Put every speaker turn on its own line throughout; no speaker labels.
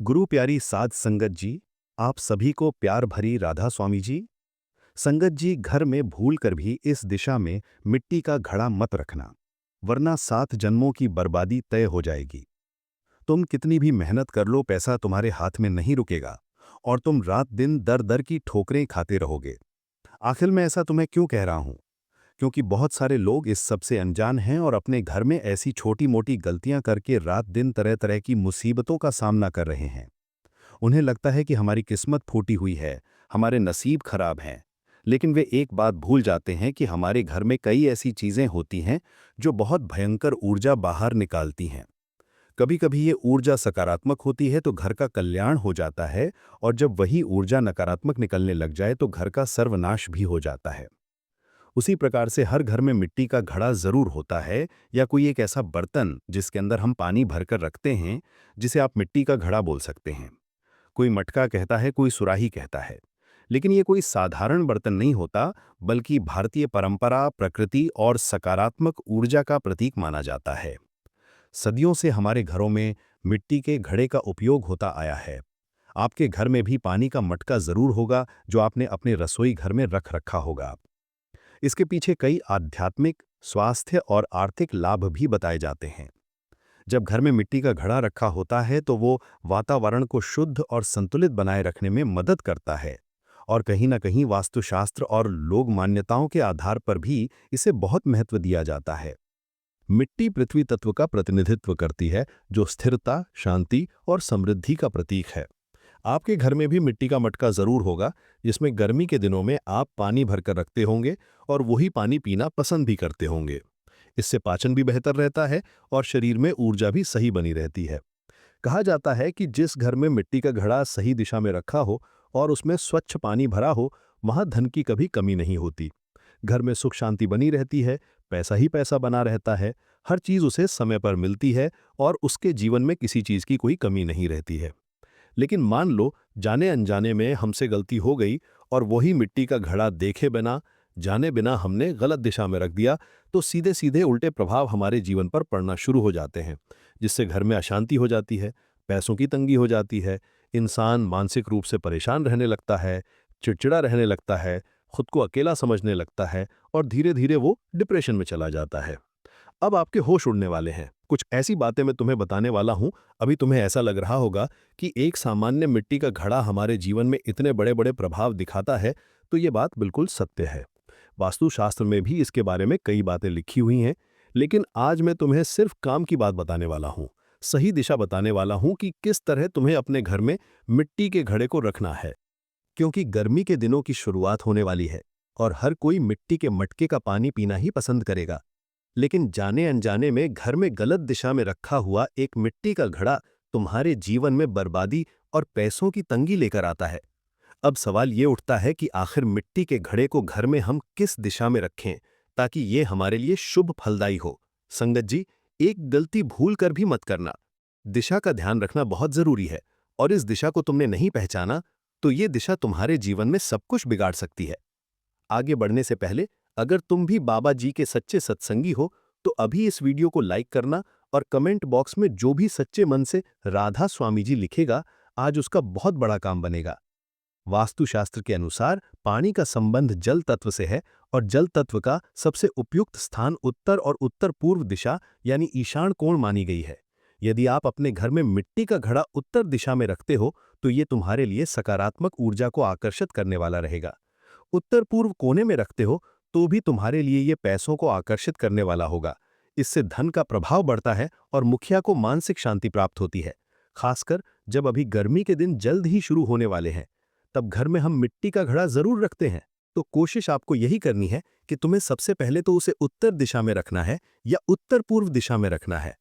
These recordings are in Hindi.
गुरु प्यारी साध संगत जी, आप सभी को प्यार भरी राधा स्वामी जी। संगत जी, घर में भूल कर भी इस दिशा में मिट्टी का घड़ा मत रखना, वरना 7 जन्मों की बर्बादी तय हो जाएगी। तुम कितनी भी मेहनत कर लो, पैसा तुम्हारे हाथ में नहीं रुकेगा और तुम रात दिन दर दर की ठोकरें खाते रहोगे। आखिर मैं ऐसा तुम्हें क्यों कह रहा हूं? क्योंकि बहुत सारे लोग इस सब से अनजान हैं और अपने घर में ऐसी छोटी मोटी गलतियां करके रात दिन तरह तरह की मुसीबतों का सामना कर रहे हैं। उन्हें लगता है कि हमारी किस्मत फूटी हुई है, हमारे नसीब खराब हैं। लेकिन वे एक बात भूल जाते हैं कि हमारे घर में कई ऐसी चीजें होती हैं जो बहुत भयंकर ऊर्जा बाहर निकालती हैं। कभी कभी ये ऊर्जा सकारात्मक होती है तो घर का कल्याण हो जाता है, और जब वही ऊर्जा नकारात्मक निकलने लग जाए तो घर का सर्वनाश भी हो जाता है। उसी प्रकार से हर घर में मिट्टी का घड़ा जरूर होता है, या कोई एक ऐसा बर्तन जिसके अंदर हम पानी भरकर रखते हैं, जिसे आप मिट्टी का घड़ा बोल सकते हैं। कोई मटका कहता है, कोई सुराही कहता है। लेकिन ये कोई साधारण बर्तन नहीं होता, बल्कि भारतीय परंपरा, प्रकृति और सकारात्मक ऊर्जा का प्रतीक माना जाता है। सदियों से हमारे घरों में मिट्टी के घड़े का उपयोग होता आया है। आपके घर में भी पानी का मटका जरूर होगा, जो आपने अपने रसोई घर में रख रखा होगा। इसके पीछे कई आध्यात्मिक, स्वास्थ्य और आर्थिक लाभ भी बताए जाते हैं। जब घर में मिट्टी का घड़ा रखा होता है तो वो वातावरण को शुद्ध और संतुलित बनाए रखने में मदद करता है, और कहीं ना कहीं वास्तुशास्त्र और लोक मान्यताओं के आधार पर भी इसे बहुत महत्व दिया जाता है। मिट्टी पृथ्वी तत्व का प्रतिनिधित्व करती है, जो स्थिरता, शांति और समृद्धि का प्रतीक है। आपके घर में भी मिट्टी का मटका जरूर होगा, जिसमें गर्मी के दिनों में आप पानी भरकर रखते होंगे और वही पानी पीना पसंद भी करते होंगे। इससे पाचन भी बेहतर रहता है और शरीर में ऊर्जा भी सही बनी रहती है। कहा जाता है कि जिस घर में मिट्टी का घड़ा सही दिशा में रखा हो और उसमें स्वच्छ पानी भरा हो, वहां धन की कभी कमी नहीं होती। घर में सुख शांति बनी रहती है, पैसा ही पैसा बना रहता है, हर चीज उसे समय पर मिलती है और उसके जीवन में किसी चीज की कोई कमी नहीं रहती है। लेकिन मान लो जाने अनजाने में हमसे गलती हो गई और वही मिट्टी का घड़ा देखे बिना, जाने बिना हमने गलत दिशा में रख दिया, तो सीधे सीधे उल्टे प्रभाव हमारे जीवन पर पड़ना शुरू हो जाते हैं, जिससे घर में अशांति हो जाती है, पैसों की तंगी हो जाती है, इंसान मानसिक रूप से परेशान रहने लगता है, चिड़चिड़ा रहने लगता है, खुद को अकेला समझने लगता है और धीरे धीरे वो डिप्रेशन में चला जाता है। अब आपके होश उड़ने वाले हैं। कुछ ऐसी बातें मैं तुम्हें बताने वाला हूं, अभी तुम्हें ऐसा लग रहा होगा कि एक सामान्य मिट्टी का घड़ा हमारे जीवन में इतने बड़े बड़े प्रभाव दिखाता है, तो ये बात बिल्कुल सत्य है। वास्तुशास्त्र में भी इसके बारे में कई बातें लिखी हुई हैं, लेकिन आज मैं तुम्हें सिर्फ काम की बात बताने वाला हूं, सही दिशा बताने वाला हूं कि किस तरह तुम्हें अपने घर में मिट्टी के घड़े को रखना है। क्योंकि गर्मी के दिनों की शुरुआत होने वाली है और हर कोई मिट्टी के मटके का पानी पीना ही पसंद करेगा। लेकिन जाने अनजाने में घर में गलत दिशा में रखा हुआ एक मिट्टी का घड़ा तुम्हारे जीवन में बर्बादी और पैसों की तंगी लेकर आता है। अब सवाल ये उठता है कि आखिर मिट्टी के घड़े को घर में हम किस दिशा में रखें ताकि ये हमारे लिए शुभ फलदायी हो। संगत जी, एक गलती भूल कर भी मत करना। दिशा का ध्यान रखना बहुत जरूरी है, और इस दिशा को तुमने नहीं पहचाना तो ये दिशा तुम्हारे जीवन में सब कुछ बिगाड़ सकती है। आगे बढ़ने से पहले, अगर तुम भी बाबा जी के सच्चे सत्संगी हो तो अभी इस वीडियो को लाइक करना, और कमेंट बॉक्स में जो भी सच्चे मन से राधा स्वामी जी लिखेगा, आज उसका बहुत बड़ा काम बनेगा। वास्तुशास्त्र के अनुसार पानी का संबंध जल तत्व से है, और जल तत्व का सबसे उपयुक्त स्थान उत्तर और उत्तर पूर्व दिशा यानी ईशान कोण मानी गई है। यदि आप अपने घर में मिट्टी का घड़ा उत्तर दिशा में रखते हो तो ये तुम्हारे लिए सकारात्मक ऊर्जा को आकर्षित करने वाला रहेगा। उत्तर पूर्व कोने में रखते हो तो भी तुम्हारे लिए ये पैसों को आकर्षित करने वाला होगा। इससे धन का प्रभाव बढ़ता है और मुखिया को मानसिक शांति प्राप्त होती है। खासकर जब अभी गर्मी के दिन जल्द ही शुरू होने वाले हैं, तब घर में हम मिट्टी का घड़ा जरूर रखते हैं। तो कोशिश आपको यही करनी है कि तुम्हें सबसे पहले तो उसे उत्तर दिशा में रखना है या उत्तर पूर्व दिशा में रखना है।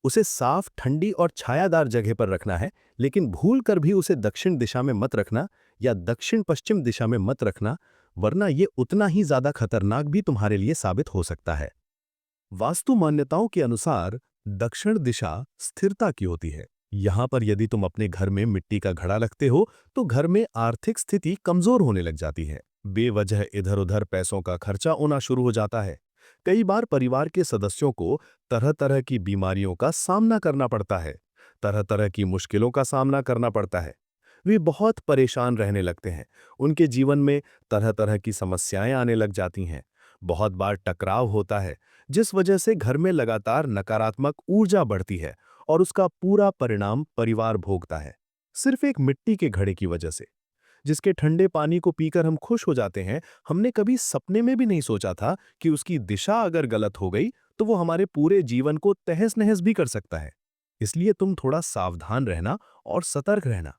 उसे साफ, ठंडी और छायादार जगह पर रखना है, लेकिन भूल कर भी उसे दक्षिण दिशा में मत रखना या दक्षिण पश्चिम दिशा में मत रखना, वरना ये उतना ही ज्यादा खतरनाक भी तुम्हारे लिए साबित हो सकता है। वास्तु मान्यताओं के अनुसार दक्षिण दिशा स्थिरता की होती है। यहां पर यदि तुम अपने घर में मिट्टी का घड़ा रखते हो तो घर में आर्थिक स्थिति कमजोर होने लग जाती है। बेवजह इधर उधर पैसों का खर्चा होना शुरू हो जाता है। कई बार परिवार के सदस्यों को तरह तरह की बीमारियों का सामना करना पड़ता है। तरह तरह की मुश्किलों का सामना करना पड़ता है। वे बहुत परेशान रहने लगते हैं। उनके जीवन में तरह तरह की समस्याएं आने लग जाती हैं। बहुत बार टकराव होता है, जिस वजह से घर में लगातार नकारात्मक ऊर्जा बढ़ती है और उसका पूरा परिणाम परिवार भोगता है। सिर्फ एक मिट्टी के घड़े की वजह से, जिसके ठंडे पानी को पीकर हम खुश हो जाते हैं, हमने कभी सपने में भी नहीं सोचा था कि उसकी दिशा अगर गलत हो गई तो वो हमारे पूरे जीवन को तहस-नहस भी कर सकता है। इसलिए तुम थोड़ा सावधान रहना और सतर्क रहना।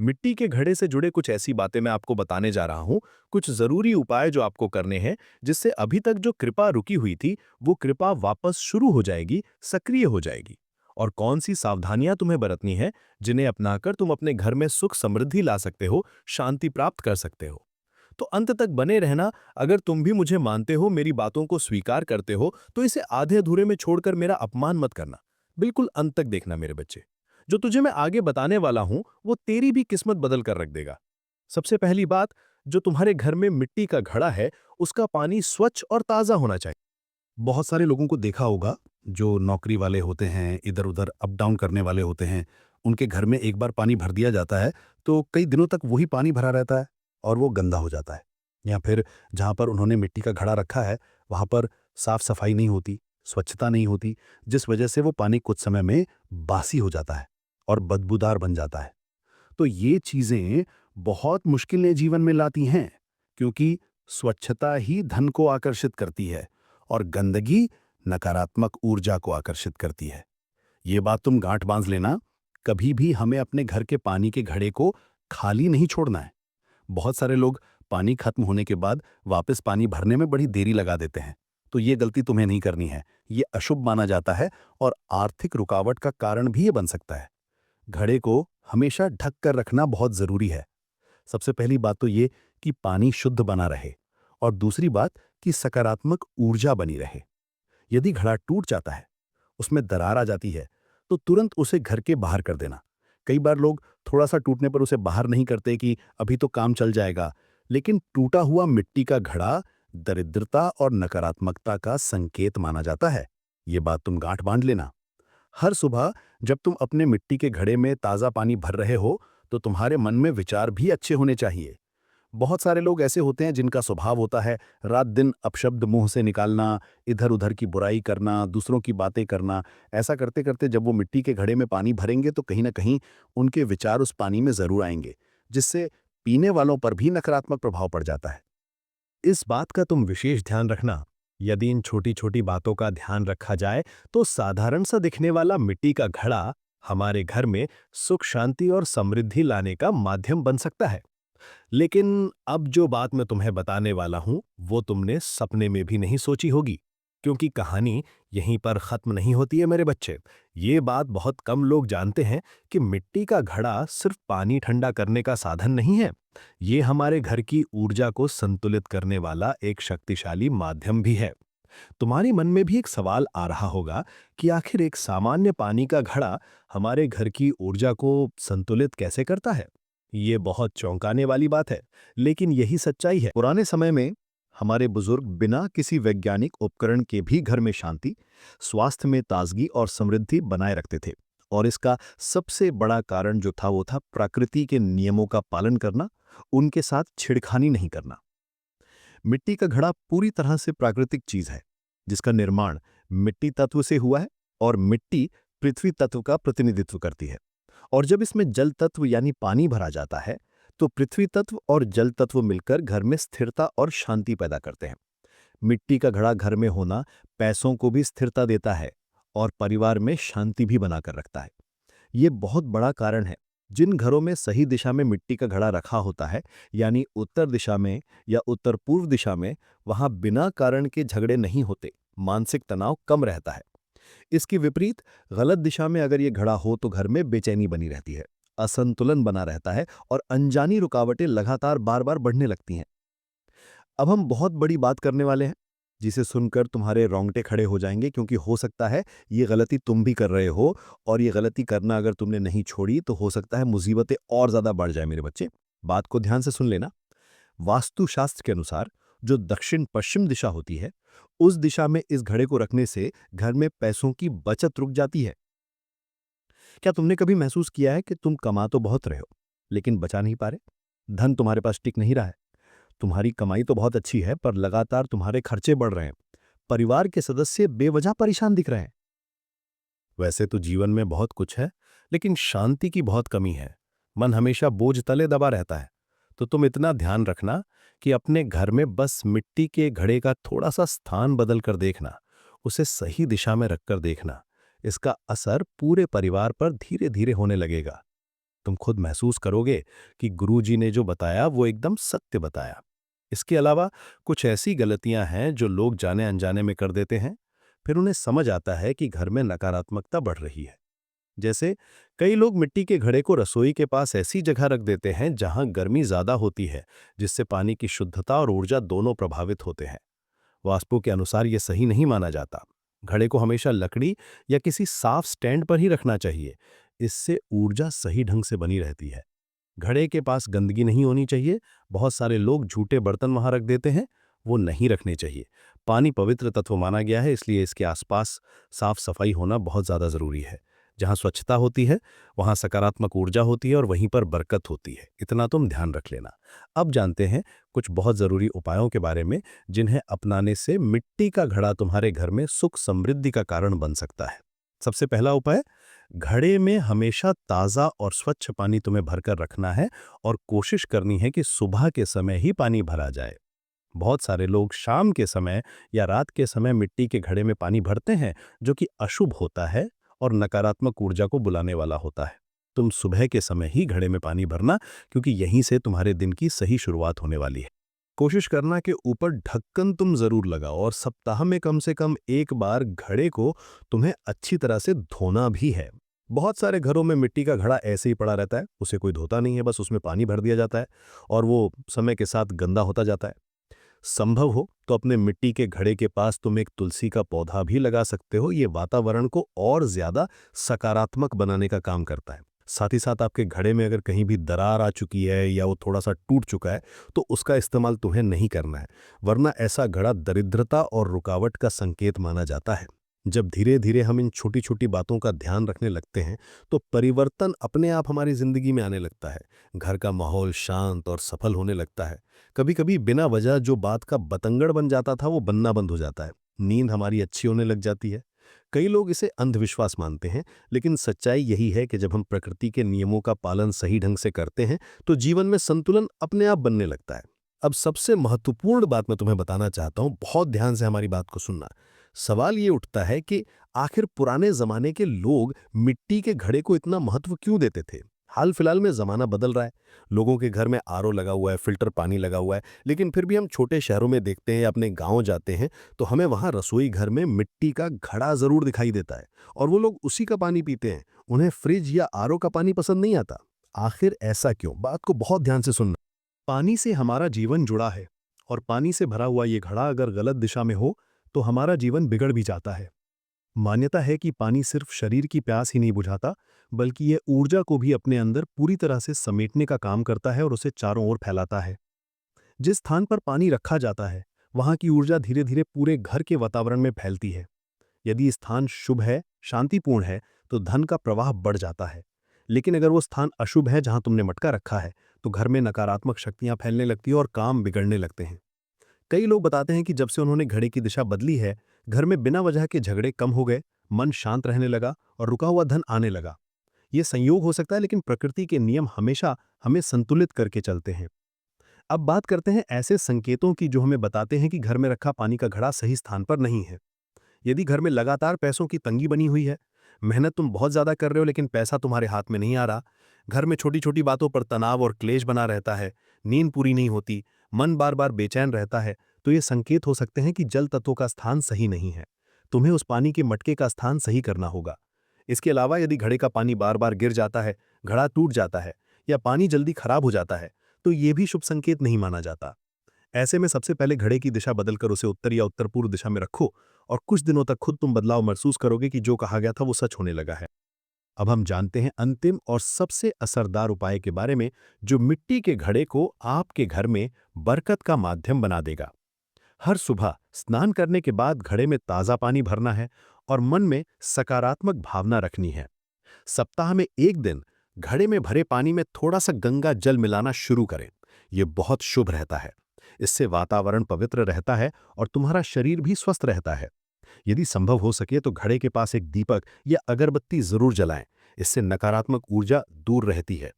मिट्टी के घड़े से जुड़े कुछ ऐसी बातें मैं आपको बताने जा रहा हूं, कुछ जरूरी उपाय जो आपको करने हैं, जिससे अभी तक जो कृपा रुकी हुई थी, वो कृपा वापस शुरू हो जाएगी, सक्रिय हो जाएगी। और कौन सी सावधानियां तुम्हें बरतनी है, जिन्हें अपनाकर तुम अपने घर में सुख समृद्धि ला सकते हो, शांति प्राप्त कर सकते हो। तो अंत तक बने रहना। अगर तुम भी मुझे मानते हो, मेरी बातों को स्वीकार करते हो, तो इसे आधे अधूरे में छोड़कर मेरा अपमान मत करना। बिल्कुल अंत तक देखना मेरे बच्चे। जो तुझे मैं आगे बताने वाला हूं, वो तेरी भी किस्मत बदल कर रख देगा। सबसे पहली बात, जो तुम्हारे घर में मिट्टी का घड़ा है, उसका पानी स्वच्छ और ताजा होना चाहिए। बहुत सारे लोगों को देखा होगा, जो नौकरी वाले होते हैं, इधर-उधर अप डाउन करने वाले होते हैं, उनके घर में एक बार पानी भर दिया जाता है, तो कई दिनों तक वही पानी भरा रहता है और वो गंदा हो जाता है। या फिर जहाँ पर उन्होंने मिट्टी का घड़ा रखा है, वहाँ पर साफ-सफाई नहीं होती, स्वच्छता नहीं होती, जिस वजह से वो पानी कुछ समय में बासी हो जाता है और बदबूदार बन जाता है। तो ये चीज़ें बहुत मुश्किलें जीवन में लाती हैं, क्योंकि स्वच्छता ही धन को आकर्षित करती है और गंदगी नकारात्मक ऊर्जा को आकर्षित करती है। ये बात तुम गांठ बांध लेना, कभी भी हमें अपने घर के पानी के घड़े को खाली नहीं छोड़ना है। बहुत सारे लोग पानी खत्म होने के बाद वापस पानी भरने में बड़ी देरी लगा देते हैं। तो ये गलती तुम्हें नहीं करनी है। ये अशुभ माना जाता है और आर्थिक रुकावट का कारण भी ये बन सकता है। घड़े को हमेशा ढक कर रखना बहुत जरूरी है। सबसे पहली बात तो ये कि पानी शुद्ध बना रहे, और दूसरी बात कि सकारात्मक ऊर्जा बनी रहे। यदि घड़ा टूट जाता है, उसमें दरार आ जाती है, तो तुरंत उसे घर के बाहर कर देना। कई बार लोग थोड़ा सा टूटने पर उसे बाहर नहीं करते कि अभी तो काम चल जाएगा, लेकिन टूटा हुआ मिट्टी का घड़ा दरिद्रता और नकारात्मकता का संकेत माना जाता है। ये बात तुम गांठ बांध लेना। हर सुबह जब तुम अपने मिट्टी के घड़े में ताज़ा पानी भर रहे हो, तो तुम्हारे मन में विचार भी अच्छे होने चाहिए। बहुत सारे लोग ऐसे होते हैं जिनका स्वभाव होता है रात दिन अपशब्द मुंह से निकालना, इधर-उधर की बुराई करना, दूसरों की बातें करना। ऐसा करते-करते जब वो मिट्टी के घड़े में पानी भरेंगे, तो कहीं न कहीं उनके विचार उस पानी में ज़रूर आएँगे, जिससे पीने वालों पर भी नकारात्मक प्रभाव पड़ जाता है। इस बात का तुम विशेष ध्यान रखना। यदि इन छोटी-छोटी बातों का ध्यान रखा जाए, तो साधारण सा दिखने वाला मिट्टी का घड़ा हमारे घर में सुख, शांति और समृद्धि लाने का माध्यम बन सकता है। लेकिन अब जो बात मैं तुम्हें बताने वाला हूं, वो तुमने सपने में भी नहीं सोची होगी, क्योंकि कहानी यहीं पर खत्म नहीं होती है मेरे बच्चे। ये बात बहुत कम लोग जानते हैं कि मिट्टी का घड़ा सिर्फ पानी ठंडा करने का साधन नहीं है। ये हमारे घर की ऊर्जा को संतुलित करने वाला एक शक्तिशाली माध्यम भी है। तुम्हारे मन में भी एक सवाल आ रहा होगा कि आखिर एक सामान्य पानी का घड़ा हमारे घर की ऊर्जा को संतुलित कैसे करता है। ये बहुत चौंकाने वाली बात है, लेकिन यही सच्चाई है। पुराने समय में हमारे बुजुर्ग बिना किसी वैज्ञानिक उपकरण के भी घर में शांति, स्वास्थ्य में ताजगी और समृद्धि बनाए रखते थे। और इसका सबसे बड़ा कारण जो था, वो था प्रकृति के नियमों का पालन करना, उनके साथ छिड़खानी नहीं करना। मिट्टी का घड़ा पूरी तरह से प्राकृतिक चीज है, जिसका निर्माण मिट्टी तत्व से हुआ है, और मिट्टी पृथ्वी तत्व का प्रतिनिधित्व करती है। और जब इसमें जल तत्व यानी पानी भरा जाता है, तो पृथ्वी तत्व और जल तत्व मिलकर घर में स्थिरता और शांति पैदा करते हैं। मिट्टी का घड़ा घर में होना पैसों को भी स्थिरता देता है और परिवार में शांति भी बनाकर रखता है। ये बहुत बड़ा कारण है। जिन घरों में सही दिशा में मिट्टी का घड़ा रखा होता है, यानी उत्तर दिशा में या उत्तर पूर्व दिशा में, वहां बिना कारण के झगड़े नहीं होते, मानसिक तनाव कम रहता है। इसके विपरीत गलत दिशा में अगर ये घड़ा हो, तो घर में बेचैनी बनी रहती है, असंतुलन बना रहता है और अनजानी रुकावटें लगातार बार बार बढ़ने लगती हैं। अब हम बहुत बड़ी बात करने वाले हैं, जिसे सुनकर तुम्हारे रोंगटे खड़े हो जाएंगे, क्योंकि हो सकता है ये गलती तुम भी कर रहे हो, और ये गलती करना अगर तुमने नहीं छोड़ी, तो हो सकता है मुसीबतें और ज्यादा बढ़ जाए मेरे बच्चे। बात को ध्यान से सुन लेना। वास्तुशास्त्र के अनुसार जो दक्षिण पश्चिम दिशा होती है, उस दिशा में इस घड़े को रखने से घर में पैसों की बचत रुक जाती है। क्या तुमने कभी महसूस किया है कि तुम कमा तो बहुत रहे हो, लेकिन बचा नहीं पा रहे? धन तुम्हारे पास टिक नहीं रहा है। तुम्हारी कमाई तो बहुत अच्छी है, पर लगातार तुम्हारे खर्चे बढ़ रहे हैं। परिवार के सदस्य बेवजह परेशान दिख रहे हैं। वैसे तो जीवन में बहुत कुछ है, लेकिन शांति की बहुत कमी है। मन हमेशा बोझ तले दबा रहता है। तो तुम इतना ध्यान रखना कि अपने घर में बस मिट्टी के घड़े का थोड़ा सा स्थान बदल कर देखना, उसे सही दिशा में रखकर देखना। इसका असर पूरे परिवार पर धीरे धीरे होने लगेगा। तुम खुद महसूस करोगे कि गुरुजी ने जो बताया वो एकदम सत्य बताया। इसके अलावा कुछ ऐसी गलतियां हैं जो लोग जाने अनजाने में कर देते हैं, फिर उन्हें समझ आता है कि घर में नकारात्मकता बढ़ रही है। जैसे कई लोग मिट्टी के घड़े को रसोई के पास ऐसी जगह रख देते हैं जहां गर्मी ज्यादा होती है, जिससे पानी की शुद्धता और ऊर्जा दोनों प्रभावित होते हैं। वास्तु के अनुसार यह सही नहीं माना जाता। घड़े को हमेशा लकड़ी या किसी साफ स्टैंड पर ही रखना चाहिए। इससे ऊर्जा सही ढंग से बनी रहती है। घड़े के पास गंदगी नहीं होनी चाहिए। बहुत सारे लोग झूठे बर्तन वहां रख देते हैं, वो नहीं रखने चाहिए। पानी पवित्र तत्व माना गया है, इसलिए इसके आसपास साफ सफाई होना बहुत ज्यादा जरूरी है। जहां स्वच्छता होती है वहां सकारात्मक ऊर्जा होती है और वहीं पर बरकत होती है। इतना तुम ध्यान रख लेना। अब जानते हैं कुछ बहुत जरूरी उपायों के बारे में, जिन्हें अपनाने से मिट्टी का घड़ा तुम्हारे घर में सुख समृद्धि का कारण बन सकता है। सबसे पहला उपाय, घड़े में हमेशा ताज़ा और स्वच्छ पानी तुम्हें भरकर रखना है और कोशिश करनी है कि सुबह के समय ही पानी भरा जाए। बहुत सारे लोग शाम के समय या रात के समय मिट्टी के घड़े में पानी भरते हैं, जो कि अशुभ होता है और नकारात्मक ऊर्जा को बुलाने वाला होता है। तुम सुबह के समय ही घड़े में पानी भरना, क्योंकि यहीं से तुम्हारे दिन की सही शुरुआत होने वाली है। कोशिश करना कि ऊपर ढक्कन तुम जरूर लगाओ और सप्ताह में कम से कम एक बार घड़े को तुम्हें अच्छी तरह से धोना भी है। बहुत सारे घरों में मिट्टी का घड़ा ऐसे ही पड़ा रहता है, उसे कोई धोता नहीं है, बस उसमें पानी भर दिया जाता है और वो समय के साथ गंदा होता जाता है। संभव हो तो अपने मिट्टी के घड़े के पास तुम एक तुलसी का पौधा भी लगा सकते हो। ये वातावरण को और ज्यादा सकारात्मक बनाने का काम करता है। साथ ही साथ आपके घड़े में अगर कहीं भी दरार आ चुकी है या वो थोड़ा सा टूट चुका है, तो उसका इस्तेमाल तुम्हें नहीं करना है, वरना ऐसा घड़ा दरिद्रता और रुकावट का संकेत माना जाता है। जब धीरे धीरे हम इन छोटी छोटी बातों का ध्यान रखने लगते हैं, तो परिवर्तन अपने आप हमारी जिंदगी में आने लगता है। घर का माहौल शांत और सफल होने लगता है। कभी कभी बिना वजह जो बात का बतंगड़ बन जाता था, वो बनना बंद हो जाता है। नींद हमारी अच्छी होने लग जाती है। कई लोग इसे अंधविश्वास मानते हैं, लेकिन सच्चाई यही है कि जब हम प्रकृति के नियमों का पालन सही ढंग से करते हैं, तो जीवन में संतुलन अपने आप बनने लगता है। अब सबसे महत्वपूर्ण बात मैं तुम्हें बताना चाहता हूं, बहुत ध्यान से हमारी बात को सुनना। सवाल ये उठता है कि आखिर पुराने जमाने के लोग मिट्टी के घड़े को इतना महत्व क्यों देते थे? हाल फिलहाल में जमाना बदल रहा है। लोगों के घर में आरओ लगा हुआ है, फिल्टर पानी लगा हुआ है, लेकिन फिर भी हम छोटे शहरों में देखते हैं या अपने गांव जाते हैं, तो हमें वहां रसोई घर में मिट्टी का घड़ा जरूर दिखाई देता है और वो लोग उसी का पानी पीते हैं। उन्हें फ्रिज या आरओ का पानी पसंद नहीं आता। आखिर ऐसा क्यों? बात को बहुत ध्यान से सुनना। पानी से हमारा जीवन जुड़ा है और पानी से भरा हुआ ये घड़ा अगर गलत दिशा में हो, तो हमारा जीवन बिगड़ भी जाता है। मान्यता है कि पानी सिर्फ शरीर की प्यास ही नहीं बुझाता, बल्कि यह ऊर्जा को भी अपने अंदर पूरी तरह से समेटने का काम करता है और उसे चारों ओर फैलाता है। जिस स्थान पर पानी रखा जाता है, वहां की ऊर्जा धीरे धीरे पूरे घर के वातावरण में फैलती है। यदि स्थान शुभ है, शांतिपूर्ण है, तो धन का प्रवाह बढ़ जाता है। लेकिन अगर वो स्थान अशुभ है, जहां तुमने मटका रखा है, तो घर में नकारात्मक शक्तियां फैलने लगती है और काम बिगड़ने लगते हैं। कई लोग बताते हैं कि जब से उन्होंने घड़े की दिशा बदली है, घर में बिना वजह के झगड़े कम हो गए, मन शांत रहने लगा और रुका हुआ धन आने लगा। ये संयोग हो सकता है, लेकिन प्रकृति के नियम हमेशा हमें संतुलित करके चलते हैं। अब बात करते हैं ऐसे संकेतों की जो हमें बताते हैं कि घर में रखा पानी का घड़ा सही स्थान पर नहीं है। यदि घर में लगातार पैसों की तंगी बनी हुई है, मेहनत तुम बहुत ज्यादा कर रहे हो लेकिन पैसा तुम्हारे हाथ में नहीं आ रहा, घर में छोटी छोटी बातों पर तनाव और क्लेश बना रहता है, नींद पूरी नहीं होती, मन बार बार बेचैन रहता है, तो ये संकेत हो सकते हैं कि जल तत्वों का स्थान सही नहीं है। तुम्हें उस पानी के मटके का स्थान सही करना होगा। इसके अलावा यदि घड़े का पानी बार बार गिर जाता है, घड़ा टूट जाता है या पानी जल्दी खराब हो जाता है, तो ये भी शुभ संकेत नहीं माना जाता। ऐसे में सबसे पहले घड़े की दिशा बदलकर उसे उत्तर या उत्तर पूर्व दिशा में रखो और कुछ दिनों तक खुद तुम बदलाव महसूस करोगे कि जो कहा गया था वो सच होने लगा है। अब हम जानते हैं अंतिम और सबसे असरदार उपाय के बारे में, जो मिट्टी के घड़े को आपके घर में बरकत का माध्यम बना देगा। हर सुबह स्नान करने के बाद घड़े में ताज़ा पानी भरना है और मन में सकारात्मक भावना रखनी है। सप्ताह में एक दिन घड़े में भरे पानी में थोड़ा सा गंगा जल मिलाना शुरू करें। ये बहुत शुभ रहता है। इससे वातावरण पवित्र रहता है और तुम्हारा शरीर भी स्वस्थ रहता है। यदि संभव हो सके तो घड़े के पास एक दीपक या अगरबत्ती जरूर जलाएं। इससे नकारात्मक ऊर्जा दूर रहती है।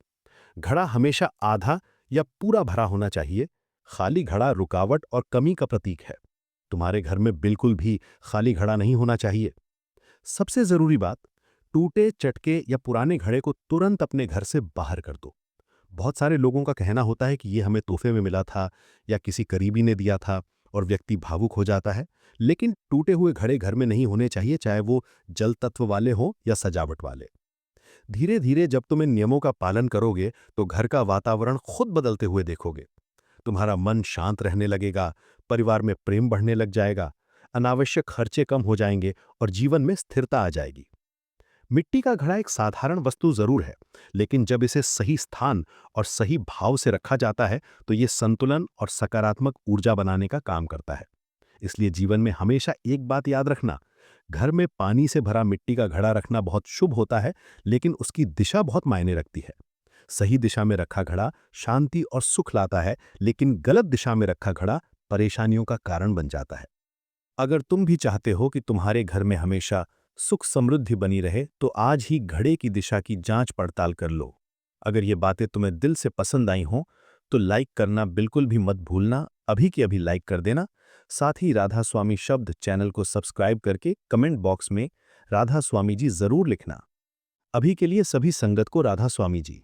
घड़ा हमेशा आधा या पूरा भरा होना चाहिए। खाली घड़ा रुकावट और कमी का प्रतीक है। तुम्हारे घर में बिल्कुल भी खाली घड़ा नहीं होना चाहिए। सबसे जरूरी बात, टूटे चटके या पुराने घड़े को तुरंत अपने घर से बाहर कर दो। बहुत सारे लोगों का कहना होता है कि ये हमें तोहफे में मिला था या किसी करीबी ने दिया था, और व्यक्ति भावुक हो जाता है। लेकिन टूटे हुए घड़े घर में नहीं होने चाहिए, चाहे वो जल तत्व वाले हों या सजावट वाले। धीरे धीरे जब तुम इन नियमों का पालन करोगे तो घर का वातावरण खुद बदलते हुए देखोगे। तुम्हारा मन शांत रहने लगेगा, परिवार में प्रेम बढ़ने लग जाएगा, अनावश्यक खर्चे कम हो जाएंगे और जीवन में स्थिरता आ जाएगी। मिट्टी का घड़ा एक साधारण वस्तु जरूर है, लेकिन जब इसे सही स्थान और सही भाव से रखा जाता है तो ये संतुलन और सकारात्मक ऊर्जा बनाने का काम करता है। इसलिए जीवन में हमेशा एक बात याद रखना, घर में पानी से भरा मिट्टी का घड़ा रखना बहुत शुभ होता है, लेकिन उसकी दिशा बहुत मायने रखती है। सही दिशा में रखा घड़ा शांति और सुख लाता है, लेकिन गलत दिशा में रखा घड़ा परेशानियों का कारण बन जाता है। अगर तुम भी चाहते हो कि तुम्हारे घर में हमेशा सुख समृद्धि बनी रहे, तो आज ही घड़े की दिशा की जांच पड़ताल कर लो। अगर ये बातें तुम्हें दिल से पसंद आई हों तो लाइक करना बिल्कुल भी मत भूलना। अभी की अभी लाइक कर देना। साथ ही राधा स्वामी शब्द चैनल को सब्सक्राइब करके कमेंट बॉक्स में राधा स्वामी जी जरूर लिखना। अभी के लिए सभी संगत को राधा स्वामी जी।